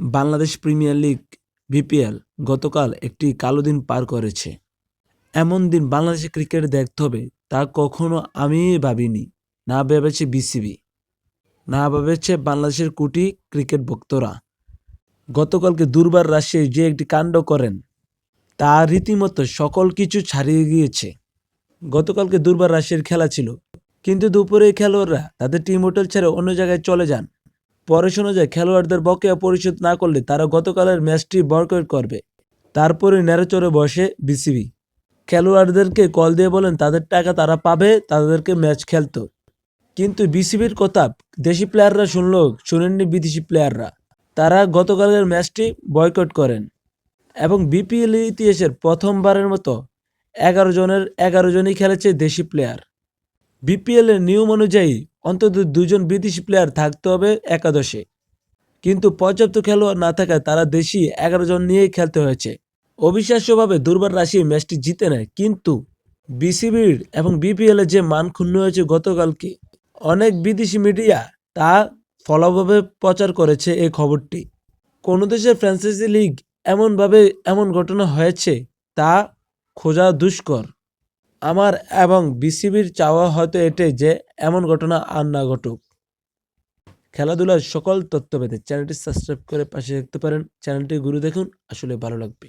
Bangladesh premier league BPL গতকাল একটি কালো দিন পার করেছে। এমন দিন বাংলাদেশে ক্রিকেট দেখতে হবে তা কখনো আমি ভাবিনি। না ভেবেছে বিসিবি, না ভেবেছে বাংলাদেশের কোটি ক্রিকেট ভক্তরা। গতকালকে দুর্বার রাজশাহী যে একটি কাণ্ড করেন তা রীতিমতো সকল কিছু ছাড়িয়ে গিয়েছে। গতকালকে দুর্বার রাজশাহীর খেলা ছিল, কিন্তু দুপুরে খেলোয়াড়রা তাদের টিম হোটেল ছেড়ে অন্য জায়গায় চলে যান। পরে শোনা যায় খেলোয়াড়দের বকেয়া পরিশোধ না করলে তারা গতকালের ম্যাচটি বয়কট করবে। তারপরে নেড়েচড়ে বসে বিসিবি। খেলোয়াড়দেরকে কল দিয়ে বলেন তাদের টাকা তারা পাবে, তাদেরকে ম্যাচ খেলতো। কিন্তু বিসিবির কথা দেশি প্লেয়াররা শুনেননি বিদেশি প্লেয়াররা। তারা গতকালের ম্যাচটি বয়কট করেন এবং বিপিএল ইতিহাসের প্রথমবারের মতো 11 জনই খেলেছে দেশি প্লেয়ার। বিপিএল এর নিয়ম অনুযায়ী অন্তত 2 জন বিদেশি প্লেয়ার থাকতে হবে একাদশে, কিন্তু পর্যাপ্ত খেলোয়াড় না থাকায় তারা দেশি 11 জন নিয়েই খেলতে হয়েছে। অবিশ্বাস্যভাবে দুর্বার রাশিয়া ম্যাচটি জিতে নেয়, কিন্তু বিসিবির এবং বিপিএল এর যে মান ক্ষুণ্ণ হয়েছে গতকালকে, অনেক বিদেশি মিডিয়া তা ফলোভাবে প্রচার করেছে এই খবরটি। কোনো দেশের ফ্র্যাঞ্চাইজি লিগ এমন ঘটনা হয়েছে তা খোঁজা দুষ্কর। আমার এবং বিসিবির চাওয়া হয়তো এটাই যে এমন ঘটনা আর না ঘটুক। খেলাধুলার সকল তথ্য পেতে চ্যানেলটি সাবস্ক্রাইব করে পাশে রাখতে পারেন। চ্যানেলটি ঘুরে দেখুন, আসলে ভালো লাগবে।